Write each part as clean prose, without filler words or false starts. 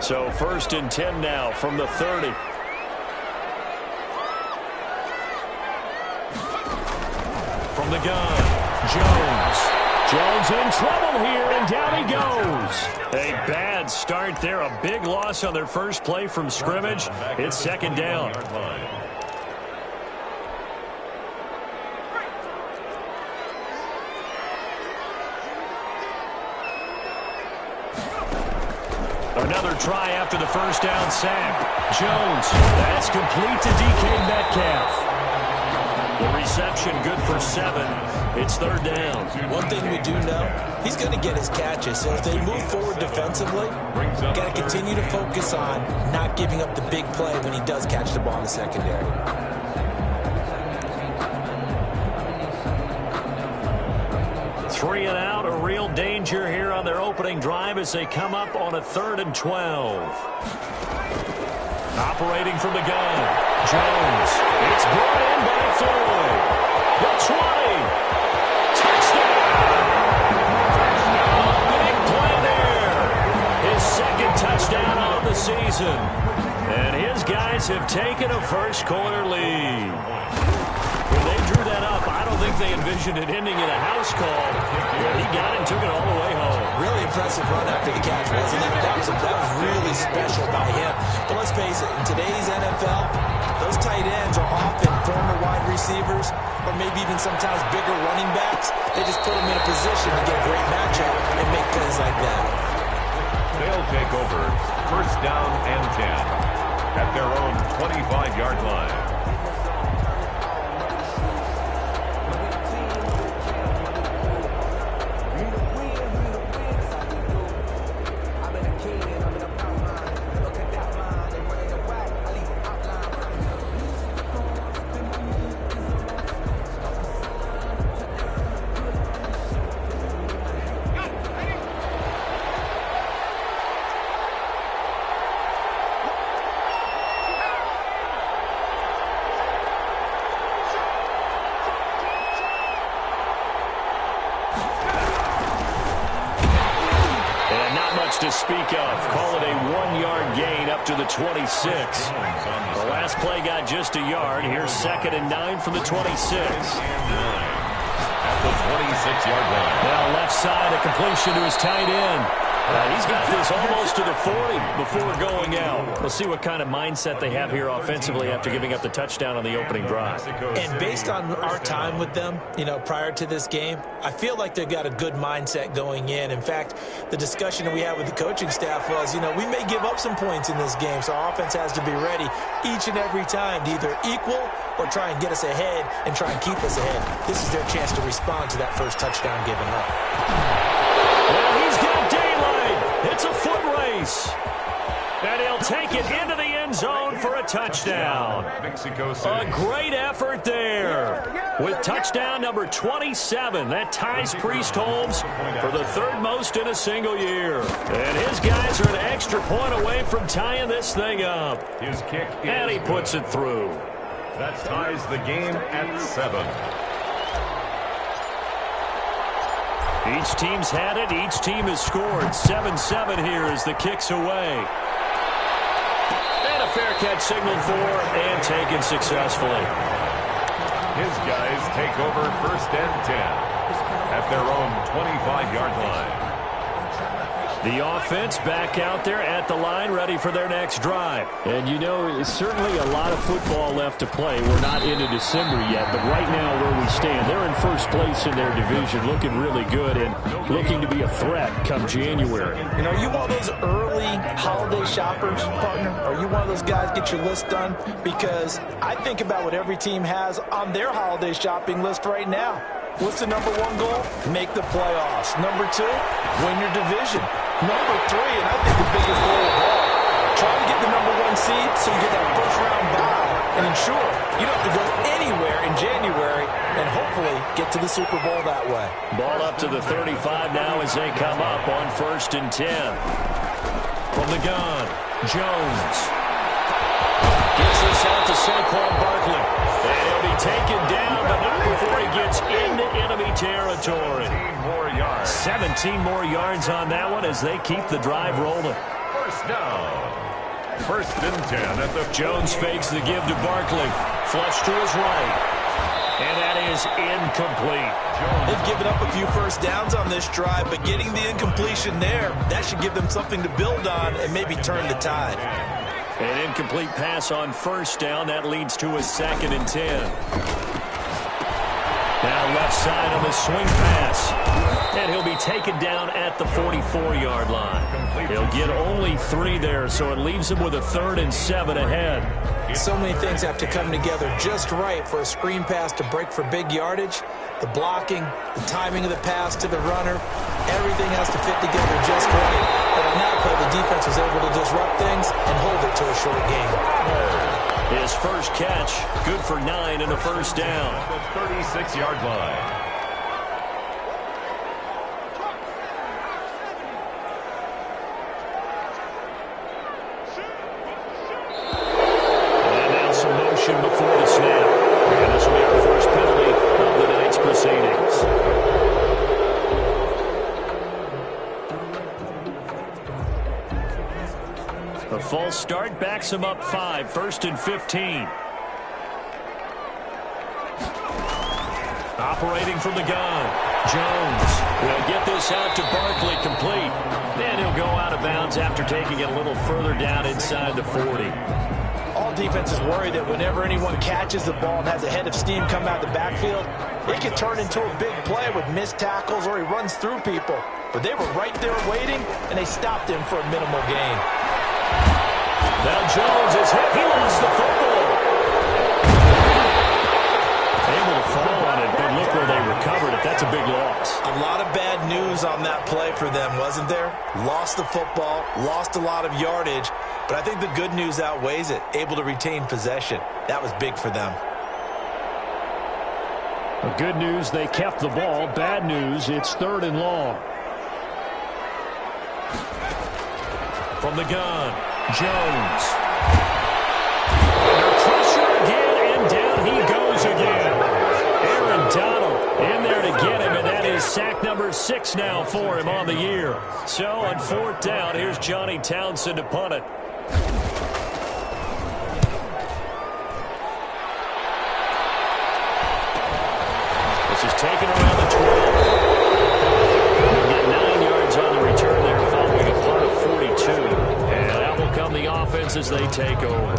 So 1st and 10 now from the 30. From the gun, Jones in trouble here, and down he goes. A bad start there. A big loss on their first play from scrimmage. It's 2nd down. Another try after the first down sack. Jones, that's complete to DK Metcalf. The reception good for 7. It's 3rd down. One thing we do know, he's going to get his catches. So if they move forward defensively, got to continue to focus on not giving up the big play when he does catch the ball in the secondary. Three and out, a real danger here on their opening drive as they come up on a 3rd and 12. Operating from the gun, Jones. It's brought in by Floyd. The 20. Touchdown! Big play there. His 2nd touchdown on the season. And his guys have taken a first-quarter lead. When they drew that up, I don't think they envisioned it ending in a house call. But he got it and took it all the way home. Really impressive run after the catch, wasn't it? That was really special by him. But let's face it, in today's NFL, those tight ends are often former wide receivers or maybe even sometimes bigger running backs. They just put them in a position to get a great matchup and make plays like that. They'll take over 1st down and 10 at their own 25-yard line. To speak of. Call it a 1-yard gain up to the 26. The last play got just a yard. Here's 2nd and 9 from the 26. At the 26-yard line. Now left side, a completion to his tight end. He's got this almost to the 40 before going out. We'll see what kind of mindset they have here offensively after giving up the touchdown on the opening drive. And based on our time with them, prior to this game, I feel like they've got a good mindset going in. In fact, the discussion that we had with the coaching staff was, we may give up some points in this game, so our offense has to be ready each and every time to either equal or try and get us ahead and try and keep us ahead. This is their chance to respond to that first touchdown given up. Well, he's got daylight. It's a foot race. And he'll take it into the end zone for a touchdown. A great effort there. With touchdown number 27, that ties Priest Holmes for the 3rd most in a single year. And his guys are an extra point away from tying this thing up. His kick and he puts it through. That ties the game at 7. Each team's had it. Each team has scored. 7-7 here as the kick's away. And a fair catch signaled for and taken successfully. His guys take over 1st and 10 at their own 25-yard line. The offense back out there at the line, ready for their next drive. And it's certainly a lot of football left to play. We're not into December yet, but right now where we stand, they're in 1st place in their division, looking really good and looking to be a threat come January. And are you one of those early holiday shoppers, partner? Are you one of those guys get your list done? Because I think about what every team has on their holiday shopping list right now. What's the number 1 goal? Make the playoffs. Number 2, win your division. Number 3, and I think the biggest goal of all, try to get the number 1 seed so you get that first-round bye and ensure you don't have to go anywhere in January and hopefully get to the Super Bowl that way. Ball up to the 35 now as they come up on 1st and 10. From the gun, Jones. Gets this out to Saquon Barkley. And he'll be taken down, but not before he gets into enemy territory. 17 more yards on that one as they keep the drive rolling. First down. First and 10 at the... Jones fakes the give to Barkley. Flush to his right. And that is incomplete. They've given up a few first downs on this drive, but getting the incompletion there, that should give them something to build on and maybe turn the tide. An incomplete pass on first down. That leads to a 2nd and 10. Now left side on the swing pass. And he'll be taken down at the 44-yard line. He'll get only 3 there, so it leaves him with a 3rd and 7 ahead. So many things have to come together just right for a screen pass to break for big yardage. The blocking, the timing of the pass to the runner, everything has to fit together just right. But on that play, the defense was able to disrupt things and hold it to a short game. His first catch, good for 9 and a first down. The 36-yard line. Before the snap. And this will be our first penalty of the night's proceedings. A false start backs him up 5, 1st and 15. Operating from the gun. Jones will get this out to Barkley, complete. Then he'll go out of bounds after taking it a little further down inside the 40. All defenses worry that whenever anyone catches the ball and has a head of steam come out of the backfield, it can turn into a big play with missed tackles or he runs through people. But they were right there waiting, and they stopped him for a minimal gain. Now Jones is hit. He lost the football. Able to fall on it, but look where they recovered it. That's a big loss. A lot of bad news on that play for them, wasn't there? Lost the football, lost a lot of yardage. But I think the good news outweighs it. Able to retain possession. That was big for them. The good news, they kept the ball. Bad news, it's 3rd and long. From the gun, Jones. Under pressure again, and down he goes again. Aaron Donald in there to get him, and that is sack number 6 now for him on the year. So on 4th down, here's Johnny Townsend to punt it. This is taken around the 12. We'll get 9 yards on the return there following a punt of 42. And that will come the offense as they take over.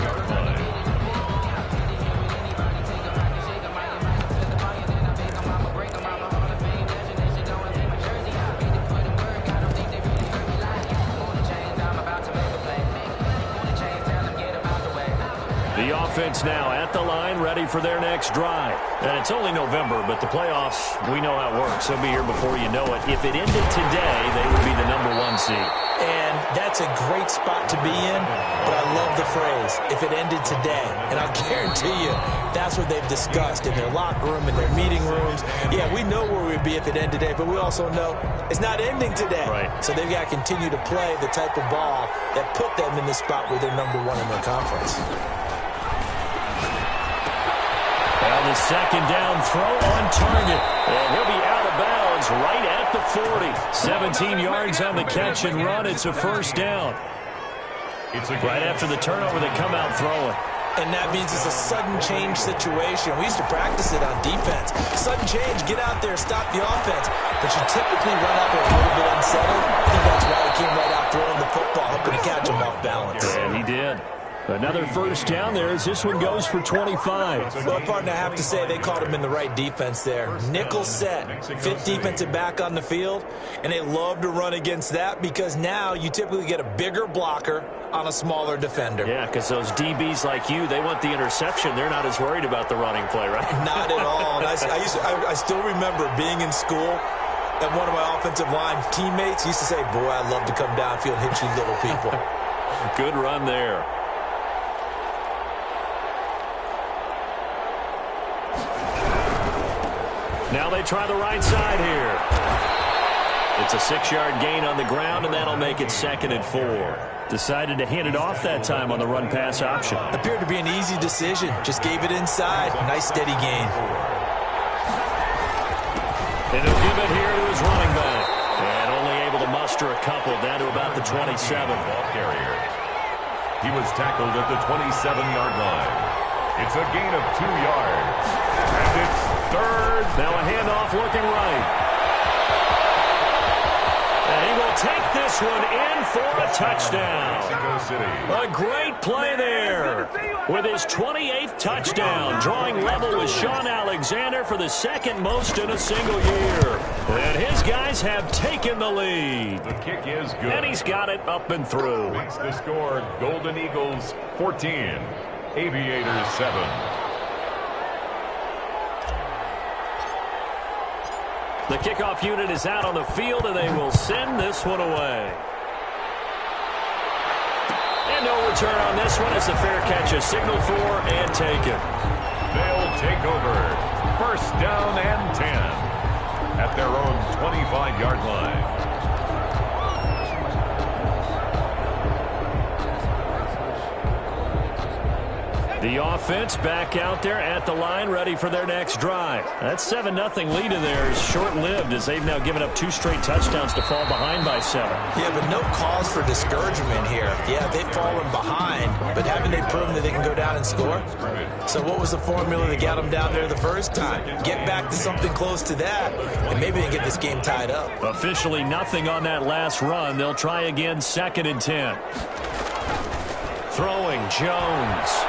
The offense now at the line, ready for their next drive. And it's only November, but the playoffs, we know how it works. They'll be here before you know it. If it ended today, they would be the #1 seed. And that's a great spot to be in, but I love the phrase, if it ended today. And I'll guarantee you, that's what they've discussed in their locker room, in their meeting rooms. Yeah, we know where we'd be if it ended today, but we also know it's not ending today. Right. So they've got to continue to play the type of ball that put them in the spot where they're #1 in their conference. Well, the 2nd down throw on target. And he'll be out of bounds right at the 40. 17 yards on the catch and run. It's a first down. Right after the turnover, they come out throwing. And that means it's a sudden change situation. We used to practice it on defense. Sudden change, get out there, stop the offense. But you typically run out there a little bit unsettled. I think that's why he came right out throwing the football, hoping to catch him off balance. And he did. Another first down there as this one goes for 25. Well, partner, I have to say they caught him in the right defense there. Nickel set, 5th defensive back on the field, and they love to run against that because now you typically get a bigger blocker on a smaller defender. Yeah, because those DBs like you, they want the interception. They're not as worried about the running play, right? Not at all. And I still remember being in school, and one of my offensive line teammates used to say, boy, I love to come downfield and hit you little people. Good run there. Now they try the right side here. It's a 6-yard gain on the ground, and that'll make it 2nd and 4. Decided to hand it off that time on the run-pass option. Appeared to be an easy decision. Just gave it inside. Nice, steady gain. And he'll give it here to his running back. And only able to muster extra a couple, down to about the 27. Ball carrier. He was tackled at the 27-yard line. It's a gain of 2 yards. And it's third. Now a handoff looking right. And he will take this one in for a touchdown. A great play there. With his 28th touchdown, drawing level with Sean Alexander for the second most in a single year. And his guys have taken the lead. The kick is good. And he's got it up and through. Makes the score Golden Eagles 14, Aviators 7. The kickoff unit is out on the field, and they will send this one away. And no return on this one. It's a fair catch, a signal for and taken. They'll take over. First down and 10 at their own 25-yard line. The offense back out there at the line, ready for their next drive. That 7-0 lead in there is short-lived as they've now given up 2 straight touchdowns to fall behind by 7. Yeah, but no cause for discouragement here. Yeah, they've fallen behind, but haven't they proven that they can go down and score? So what was the formula that got them down there the first time? Get back to something close to that, and maybe they get this game tied up. Officially nothing on that last run. They'll try again, 2nd and 10. Throwing, Jones.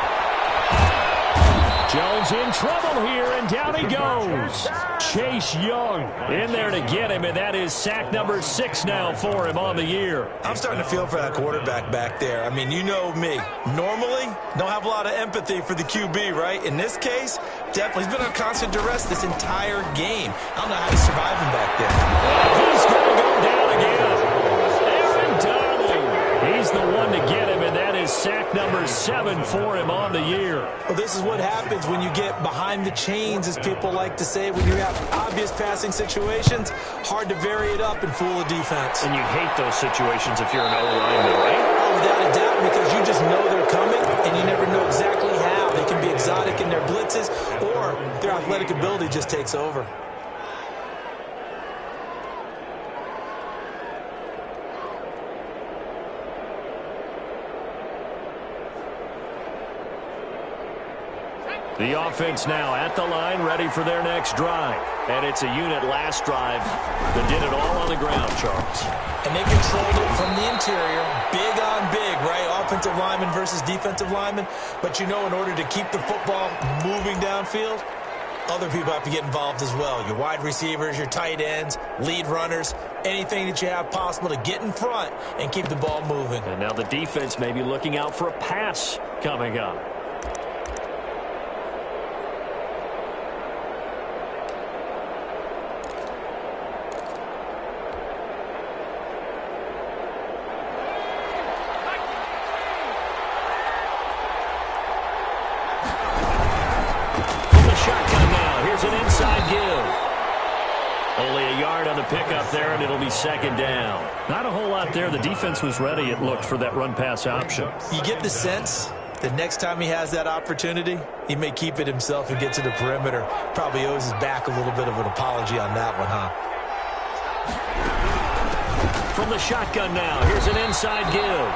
Jones in trouble here, and down he goes. Chase Young in there to get him, and that is sack number 6 now for him on the year. I'm starting to feel for that quarterback back there. I mean, you know me. Normally, don't have a lot of empathy for the QB, right? In this case, definitely. He's been on constant duress this entire game. I don't know how he's surviving back there. He's going to go down again. Aaron Donald. He's the one to get him, and that is sack number 7 for him on the year. Well, this is what happens when you get behind the chains, as people like to say. When you have obvious passing situations, hard to vary it up and fool a defense. And you hate those situations if you're an O-lineman, right? Oh, without a doubt, because you just know they're coming, and you never know exactly how. They can be exotic in their blitzes, or their athletic ability just takes over. The offense now at the line, ready for their next drive. And it's a unit last drive that did it all on the ground, Charles. And they controlled it from the interior, big on big, right? Offensive lineman versus defensive lineman. But you know, in order to keep the football moving downfield, other people have to get involved as well. Your wide receivers, your tight ends, lead runners, anything that you have possible to get in front and keep the ball moving. And now the defense may be looking out for a pass coming up. Pickup there, and it'll be 2nd down. Not a whole lot there. The defense was ready, it looked, for that run-pass option. You get the sense that next time he has that opportunity, he may keep it himself and get to the perimeter. Probably owes his back a little bit of an apology on that one, huh? From the shotgun now, here's an inside give.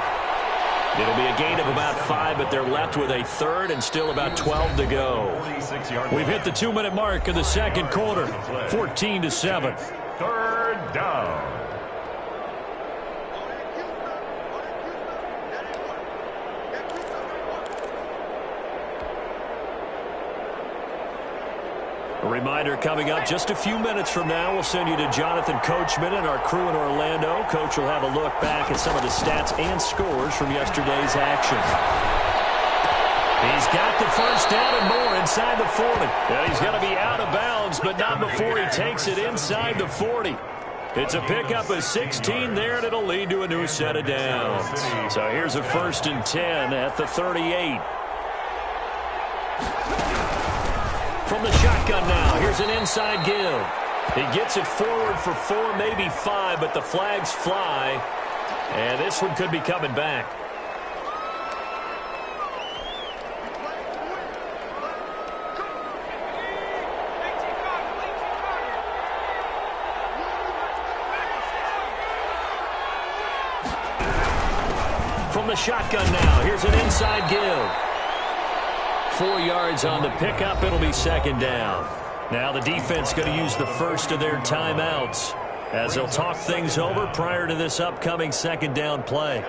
It'll be a gain of about 5, but they're left with a 3rd and still about 12 to go. We've hit the 2-minute mark of the second quarter, 14-7. 3rd down. A reminder coming up just a few minutes from now, we'll send you to Jonathan Coachman and our crew in Orlando. Coach will have a look back at some of the stats and scores from yesterday's action. He's got the first down and more inside the 40. Yeah, he's going to be out of bounds, but not before he takes it inside the 40. It's a pickup of 16 there, and it'll lead to a new set of downs. So here's a 1st and 10 at the 38. From the shotgun now, here's an inside give. He gets it forward for 4, maybe 5, but the flags fly, and this one could be coming back. From the shotgun now, here's an inside give. 4 yards on the pickup. It'll be second down. Now the defense going to use the first of their timeouts as they'll talk things over prior to this upcoming second down play.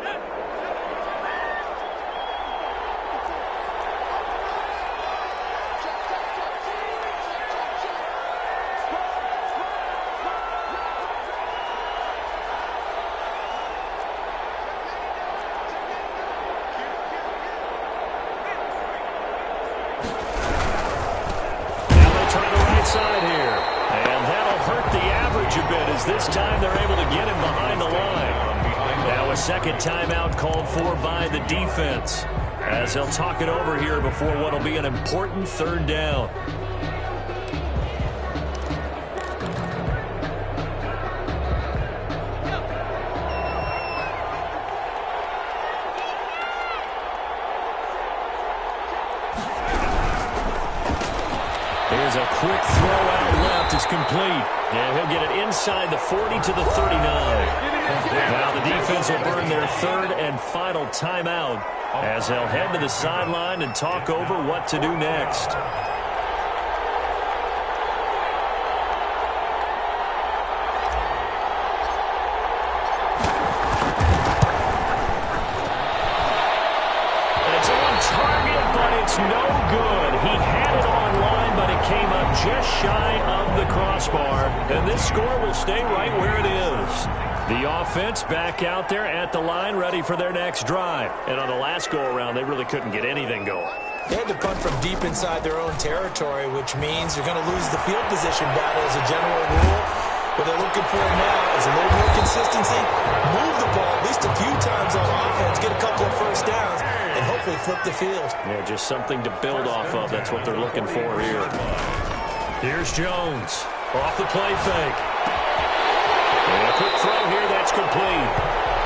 This time they're able to get him behind the line. Now a second timeout called for by the defense as they'll talk it over here before what will be an important third down. Here's a quick throw out left. It's complete. And he'll get it inside the 40 to the 39. Now the defense will burn their third and final timeout as they'll head to the sideline and talk over what to do next. It's on target, but it's no good. He had it online, but it came up just shy of the crossbar, and this score will stay right where it is. The offense back out there at the line, ready for their next drive. And on the last go-around, they really couldn't get anything going. They had to punt from deep inside their own territory, which means you're going to lose the field position battle as a general rule. What they're looking for now is a little more consistency, move the ball at least a few times on offense, get a couple of first downs, and hopefully flip the field. Yeah, just something to build off of. That's what they're looking for here. Here's Jones off the play fake. And a quick throw here, that's complete.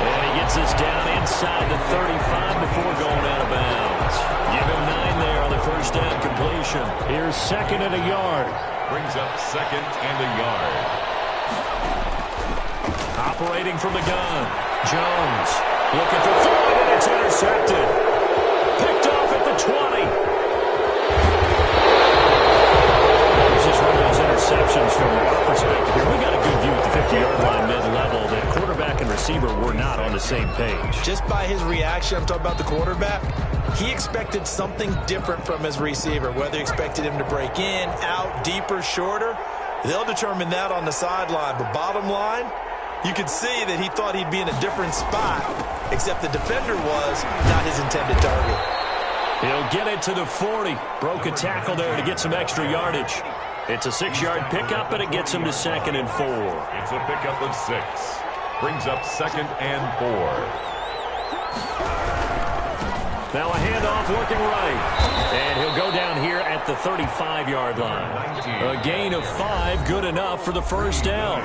And he gets this down inside the 35 before going out of bounds. Give him 9 there on the first down completion. Here's second and a yard. Brings up second and a yard. Operating from the gun. Jones looking for throw, and it's intercepted. Picked off at the 20. This is one of those interceptions from our perspective here. We got a good view at the 50-yard line mid-level that quarterback and receiver were not on the same page. Just by his reaction, I'm talking about the quarterback, he expected something different from his receiver, whether he expected him to break in, out, deeper, shorter. They'll determine that on the sideline. But bottom line, you could see that he thought he'd be in a different spot, except the defender was not his intended target. He'll get it to the 40. Broke a tackle there to get some extra yardage. It's a 6-yard pickup, and it gets him to second and 4. It's a pickup of 6. Brings up second and 4. Now a handoff working right. And he'll go down here at the 35-yard line. A gain of 5, good enough for the first down.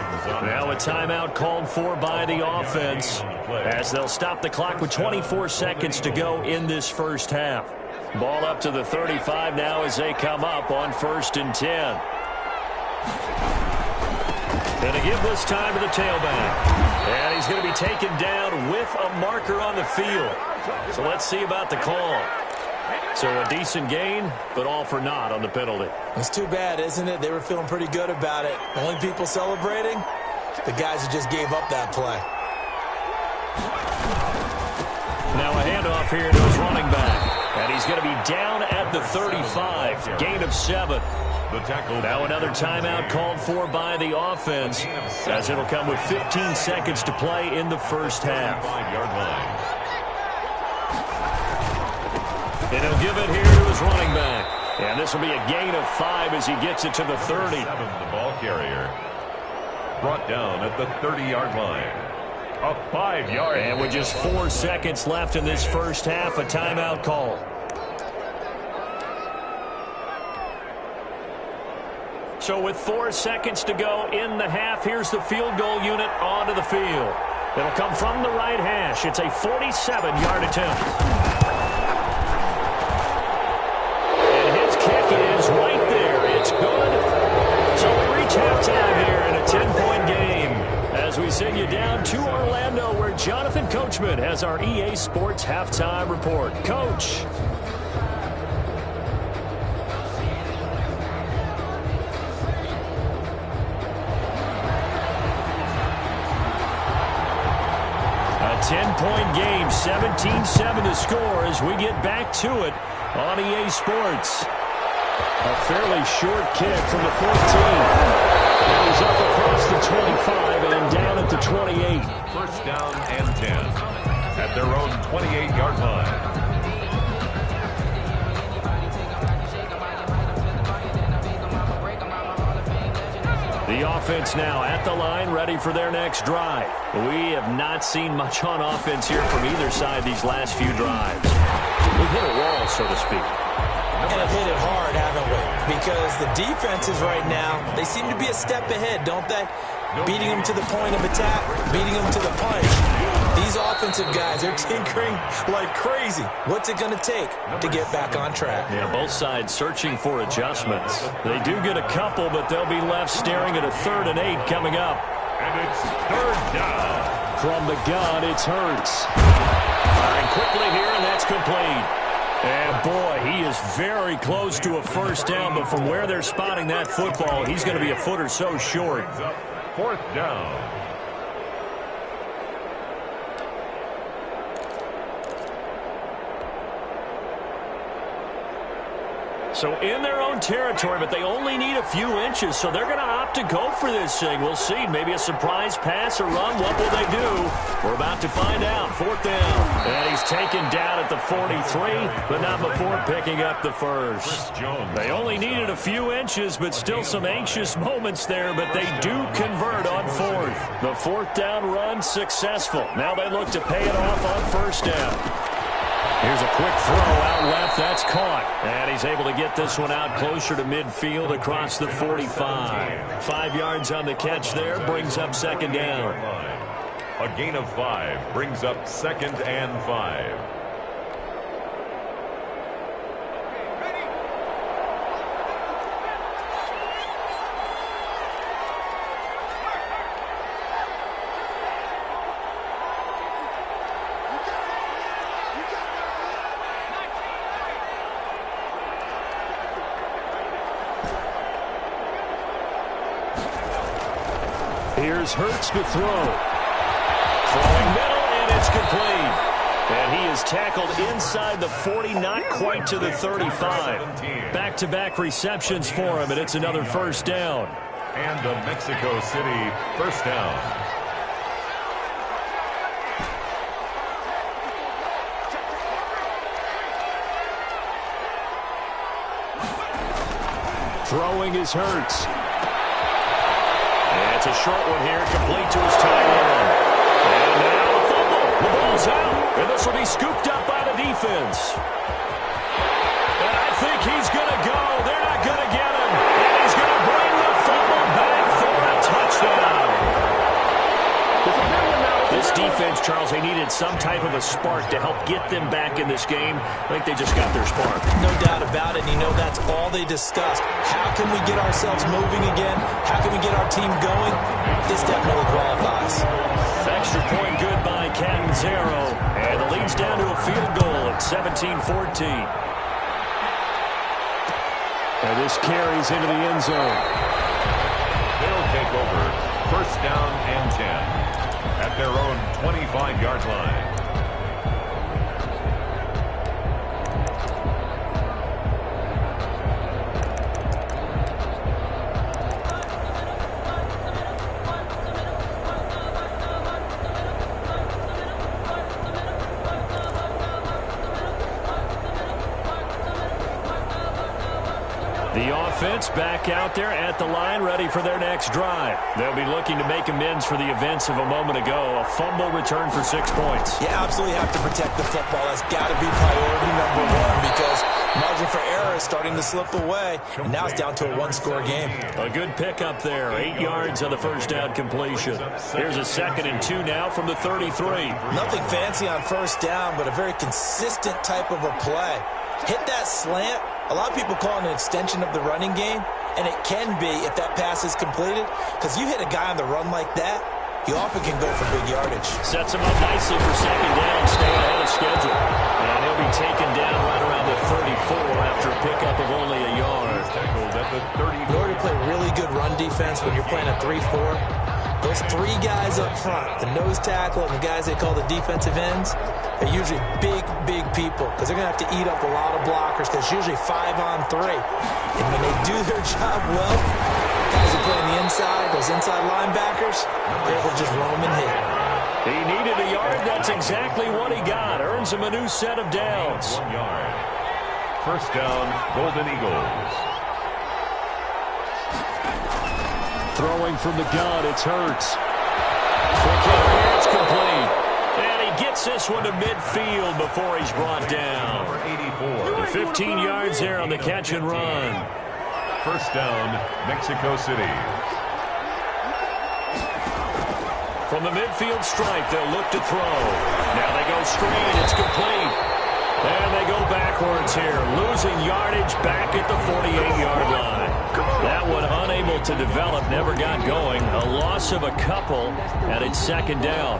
Now a timeout called for by the offense as they'll stop the clock with 24 seconds to go in this first half. Ball up to the 35 now as they come up on 1st and 10. Going to give this time to the tailback. And he's going to be taken down with a marker on the field. So let's see about the call. So a decent gain, but all for naught on the penalty. It's too bad, isn't it? They were feeling pretty good about it. The only people celebrating, the guys who just gave up that play. Now a handoff here to his running back. And he's going to be down at the 35. Gain of 7. Now another timeout called for by the offense as it'll come with 15 seconds to play in the first half. And he'll give it here to his running back. And this will be a gain of 5 as he gets it to the 30. The ball carrier brought down at the 30-yard line. A 5-yard. And with just 4 seconds left in this first half, a timeout call. So with 4 seconds to go in the half, here's the field goal unit onto the field. It'll come from the right hash. It's a 47-yard attempt. And his kick is right there. It's good. So we reach halftime here in a 10-point game as as we send you down to Orlando, where Jonathan Coachman has our EA Sports Halftime Report. Coach. A 10-point game, 17-7 to score as we get back to it on EA Sports. A fairly short kick from the 14. It was up across the 25 and down at the 28. First down and 10 at their own 28-yard line. The offense now at the line, ready for their next drive. We have not seen much on offense here from either side these last few drives. We've hit a wall, so to speak. And have hit it hard, haven't we? Because the defenses right now, they seem to be a step ahead, don't they? Beating them to the point of attack, beating them to the punch. These offensive guys, they're tinkering like crazy. What's it going to take to get back on track? Yeah, both sides searching for adjustments. They do get a couple, but they'll be left staring at a 3rd and 8 coming up. And it's 3rd down. From the gun, it's Hurts. Firing quickly here, and that's complete. And, boy, he is very close to a first down, but from where they're spotting that football, he's going to be a foot or so short. 4th down. So in their own territory, but they only need a few inches, so they're going to opt to go for this thing. We'll see. Maybe a surprise pass or run. What will they do? We're about to find out. 4th down. And he's taken down at the 43, but not before picking up the first. They only needed a few inches, but still some anxious moments there, but they do convert on 4th. The 4th down run successful. Now they look to pay it off on 1st down. Here's a quick throw out left. That's caught. And he's able to get this one out closer to midfield across the 45. 5 yards on the catch there. Brings up 2nd down. A gain of 5 brings up 2nd and 5. Here's Hurts to throw. Throwing middle, and it's complete. And he is tackled inside the 40, not quite to the 35. Back-to-back receptions for him, and it's another 1st down. And the Mexico City 1st down. Throwing is Hurts. It's a short one here, complete to his tight end. And now a fumble. The ball's out, and this will be scooped up by the defense. And I think he's going to go. They're not going to get him. And he's going to bring the fumble back for a touchdown. This defense, Charles, they needed some type of a spark to help get them back in this game. I think they just got their spark. No doubt about it. And you know, that's all they discussed. How can we get ourselves moving again? How can we get our team going? This definitely qualifies. Extra point good by Catanzaro. And the lead's down to a field goal at 17-14. And this carries into the end zone. They'll take over 1st down and 10 at their own 25-yard line. The offense back out there at the line, ready for their next drive. They'll be looking to make amends for the events of a moment ago. A fumble return for 6 points. You absolutely have to protect the football. That's got to be priority number 1 because margin for error is starting to slip away, and now it's down to a 1-score game. A good pickup there. 8 yards on the 1st down completion. Here's a 2nd and 2 now from the 33. Nothing fancy on 1st down, but a very consistent type of a play. Hit that slant. A lot of people call it an extension of the running game, and it can be if that pass is completed, because you hit a guy on the run like that, you often can go for big yardage. Sets him up nicely for second down, staying ahead of schedule. And he'll be taken down right around the 34 after a pickup of only a yard. Tackled at the 30. In order to play really good run defense when you're playing a 3-4, those three guys up front, the nose tackle and the guys they call the defensive ends, are usually big, big people because they're going to have to eat up a lot of blockers because it's usually 5-on-3. And when they do their job well, guys who play on the inside, those inside linebackers, they will just roam and hit. He needed a yard. That's exactly what he got. Earns him a new set of downs. 1 yard. First down, Golden Eagles. Throwing from the gun, it's Hurts. Quick hit here, it's complete. And he gets this one to midfield before he's brought down. Number 84. 15 yards there on the catch and run. First down, Mexico City. From the midfield stripe, they'll look to throw. Now they go straight, it's complete. And they go backwards here, losing yardage back at the 48-yard line. That one unable to develop, never got going. A loss of a couple, and it's second down.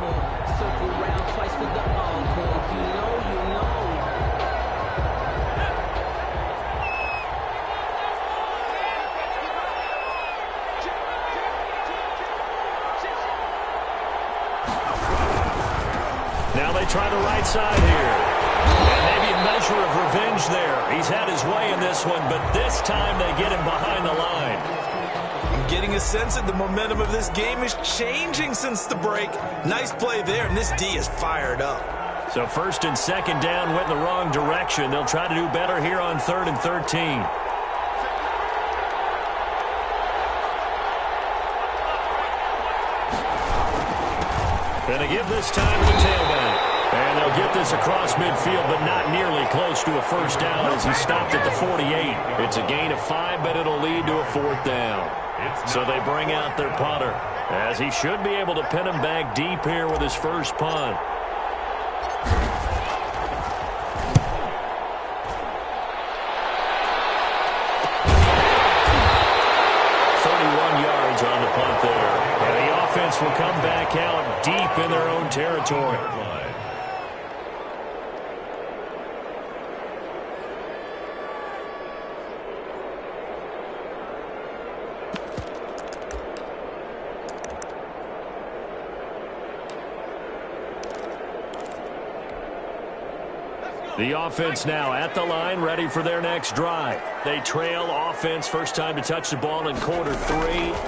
Now they try the right side here. And maybe a measure of revenge there. He's had his way in this one, but this time they get him behind the line. I'm getting a sense that the momentum of this game is changing since the break. Nice play there, and this D is fired up. So first and second down went in the wrong direction. They'll try to do better here on 3rd and 13. Gonna give this time to the tailback. And they'll get this across midfield, but not nearly close to a first down as he stopped at the 48. It's a gain of 5, but it'll lead to a 4th down. So they bring out their punter, as he should be able to pin him back deep here with his first punt. On the punt there. And the offense will come back out deep in their own territory. The offense now at the line, ready for their next drive. They trail offense, first time to touch the ball in quarter 3,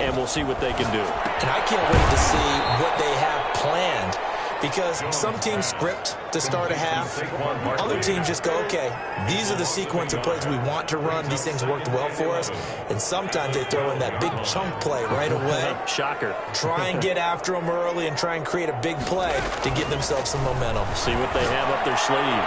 and we'll see what they can do. And I can't wait to see what they have planned, because some teams script to start a half. Other teams just go, okay, these are the sequence of plays we want to run. These things worked well for us. And sometimes they throw in that big chunk play right away. Shocker. Try and get after them early and try and create a big play to give themselves some momentum. See what they have up their sleeve.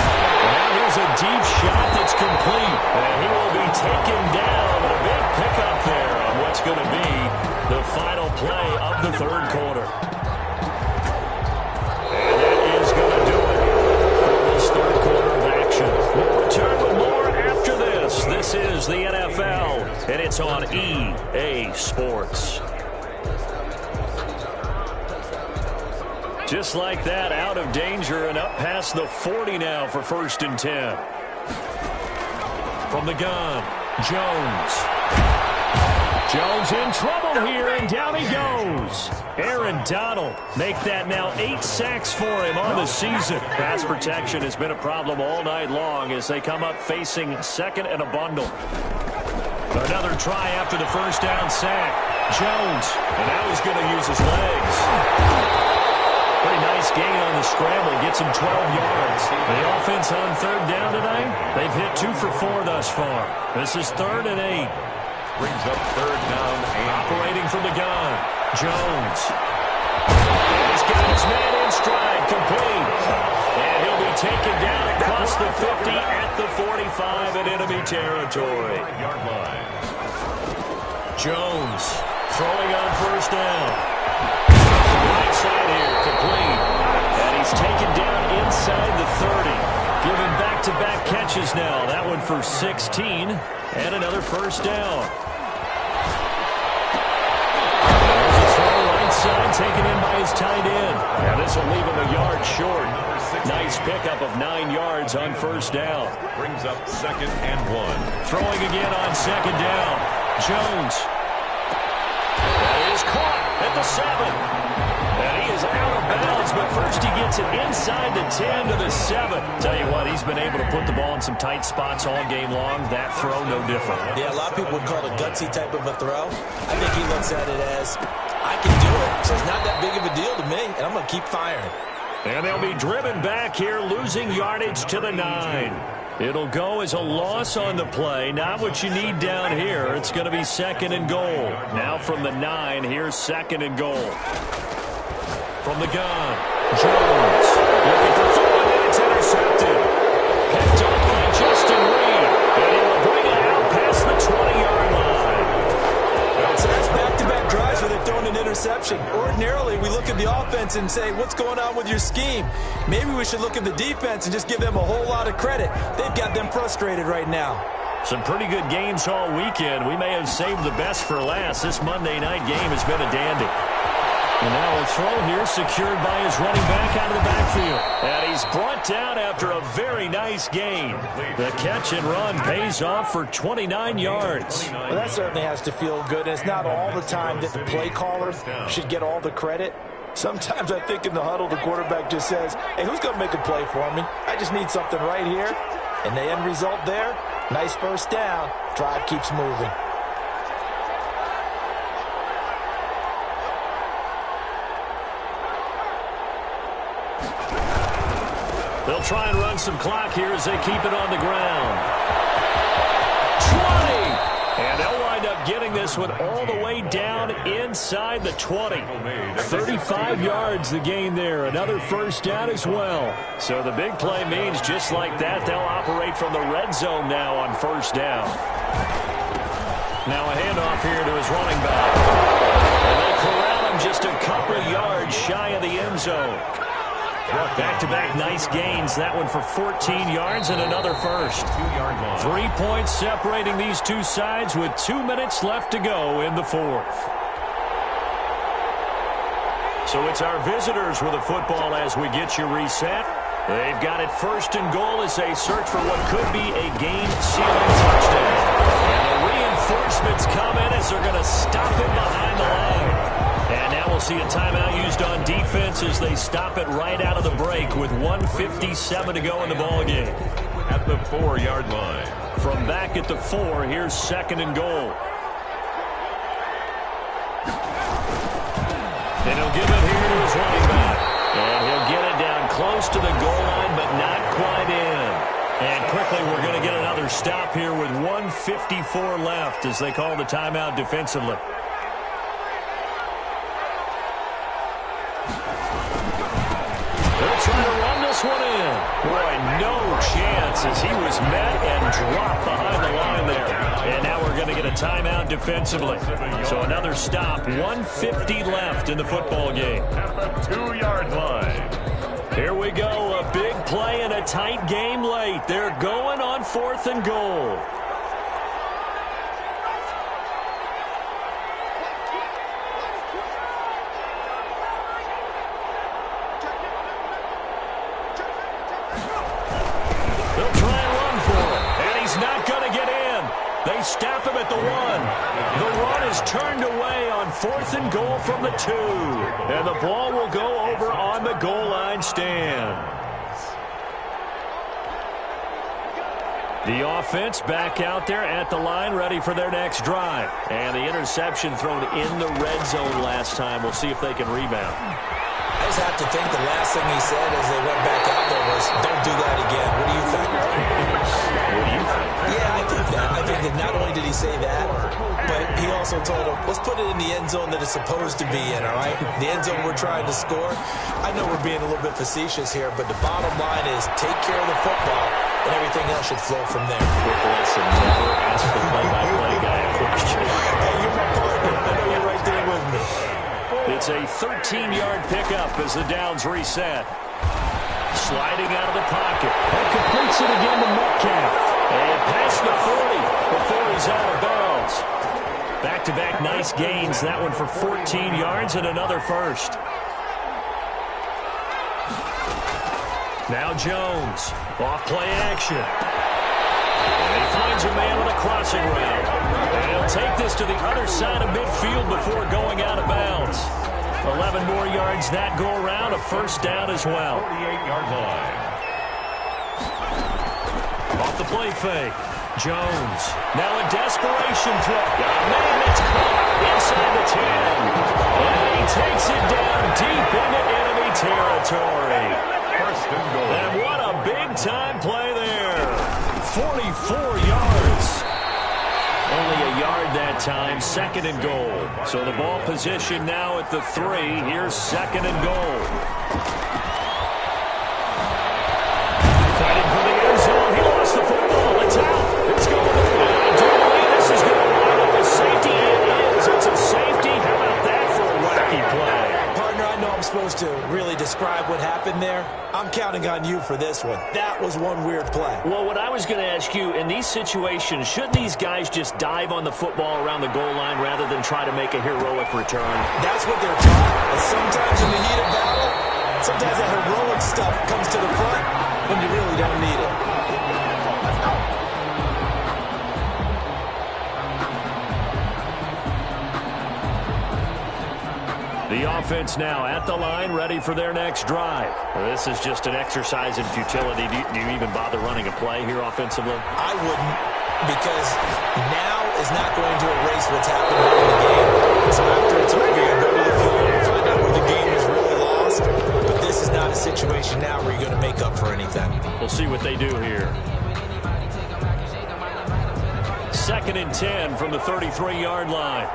Now here's a deep shot that's complete. And he will be taken down. A big pickup there on what's going to be the final play of the 3rd quarter. And that is going to do it for this 3rd quarter of action. We'll return with more after this. This is the NFL, and it's on EA Sports. Just like that, out of danger and up past the 40 now for 1st and 10. From the gun, Jones. Jones in trouble here, and down he goes. Aaron Donald make that now 8 sacks for him on the season. Pass protection has been a problem all night long as they come up facing 2nd and a bundle. Another try after the first down sack. Jones, and now he's going to use his legs. Pretty nice gain on the scramble. Gets him 12 yards. The offense on 3rd down tonight, they've hit 2 for 4 thus far. This is 3rd and 8. Brings up 3rd down. Operating from the gun. Jones. He's got his man in stride. Complete. And he'll be taken down across the 50 at the 45 in enemy territory. Yard line. Jones throwing on 1st down. Right side here, complete. And he's taken down inside the 30. Giving back-to-back catches now. That one for 16. And another 1st down. There's a throw right side taken tight end. And this will leave him a yard short. Nice pickup of 9 yards on first down. Brings up 2nd and 1. Throwing again on 2nd down. Jones. That is caught at the 7. And he is out of bounds, but first he gets it inside the 10 to the 7. Tell you what, he's been able to put the ball in some tight spots all game long. That throw, no different. Yeah, a lot of people would call it a gutsy type of a throw. I think he looks at it as, I can do it, so it's not that big of a deal to me, and I'm going to keep firing. And they'll be driven back here, losing yardage to the 9. It'll go as a loss on the play. Not what you need down here. It's going to be 2nd and goal. Now from the 9, here's 2nd and goal. From the gun, Jones looking for throw, and it's intercepted. Picked up by Justin Reed, and he will bring it out past the 20-yard line. So that's back-to-back drives where they're throwing an interception. Ordinarily, we look at the offense and say, what's going on with your scheme? Maybe we should look at the defense and just give them a whole lot of credit. They've got them frustrated right now. Some pretty good games all weekend. We may have saved the best for last. This Monday night game has been a dandy. And now a throw here secured by his running back out of the backfield. And he's brought down after a very nice gain. The catch and run pays off for 29 yards. Well, that certainly has to feel good. And it's not all the time that the play caller should get all the credit. Sometimes I think in the huddle, the quarterback just says, hey, who's going to make a play for me? I just need something right here. And the end result there, nice first down. Drive keeps moving. They'll try and run some clock here as they keep it on the ground. 20! And they'll wind up getting this one all the way down inside the 20. 35 yards the gain there. Another first down as well. So the big play means just like that, they'll operate from the red zone now on first down. Now a handoff here to his running back. And they corral him just a couple of yards shy of the end zone. Back-to-back nice gains. That one for 14 yards and another first. 2-yard line. 3 points separating these two sides with 2 minutes left to go in the fourth. So it's our visitors with the football as we get you reset. They've got it 1st and goal as they search for what could be a game-sealing touchdown. And the reinforcements come in as they're going to stop him behind the line. And now we'll see a timeout used on defense as they stop it right out of the break with 1:57 to go in the ballgame. At the 4-yard line. From back at the 4, here's 2nd and goal. And he'll give it here to his running back. And he'll get it down close to the goal line, but not quite in. And quickly, we're going to get another stop here with 1:54 left as they call the timeout defensively. They'll try to run this one in. Boy, no chance as he was met and dropped behind the line there. And now we're going to get a timeout defensively. So another stop, 1:50 left in the football game. At the 2-yard line. Here we go, a big play and a tight game late. They're going on 4th and goal. They stop him at the 1. The run is turned away on 4th and goal from the 2. And the ball will go over on the goal line stand. The offense back out there at the line, ready for their next drive. And the interception thrown in the red zone last time. We'll see if they can rebound. I just have to think the last thing he said as they went back out there was, don't do that again. What do you think? What do you think? Yeah, I think that. I think that not only did he say that, but he also told him, let's put it in the end zone that it's supposed to be in, all right? The end zone we're trying to score. I know we're being a little bit facetious here, but the bottom line is take care of the football, and everything else should flow from there. Quick lesson, never ask the play-by-play guy a question. Hey, you're my partner. I know you're right there with me. It's a 13-yard pickup as the downs reset. Sliding out of the pocket. And completes it again to Metcalf. And past the 40 before he's out of bounds. Back-to-back nice gains. That one for 14 yards and another first. Now Jones, off play action. And he finds a man on a crossing route. And he'll take this to the other side of midfield before going out of bounds. 11 more yards that go around, a first down as well. 48-yard line. Off the play fake. Jones. Now a desperation throw. Man, that's caught inside the 10. And he takes it down deep into enemy territory. First and goal. And what a big-time play there. 44 yards. Only a yard that time, second and goal. So the ball position now at the 3. Here's second and goal. Fighting for the end zone. He lost the football. It's out. It's going to be. I do believe this is going to wind up a safety. It is. It's a safety. How about that for a wacky play? Partner, I know I'm supposed to really describe what happened there. I'm counting on you for this one. That was one weird play. Well, what I was going to ask you, in these situations, shouldn't these guys just dive on the football around the goal line rather than try to make a heroic return? That's what they're taught. But sometimes in the heat of battle, sometimes that heroic stuff comes to the front when you really don't need it. The offense now at the line, ready for their next drive. This is just an exercise in futility. Do you even bother running a play here offensively? I wouldn't, because now is not going to erase what's happened in the game. So after it's over, you're going to go to the field and find out where the game was really lost. But this is not a situation now where you're going to make up for anything. We'll see what they do here. Second and 10 from the 33-yard line.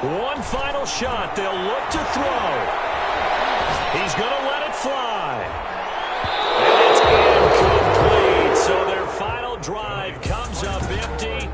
One final shot. They'll look to throw. He's going to let it fly. And it's incomplete. So their final drive comes up empty.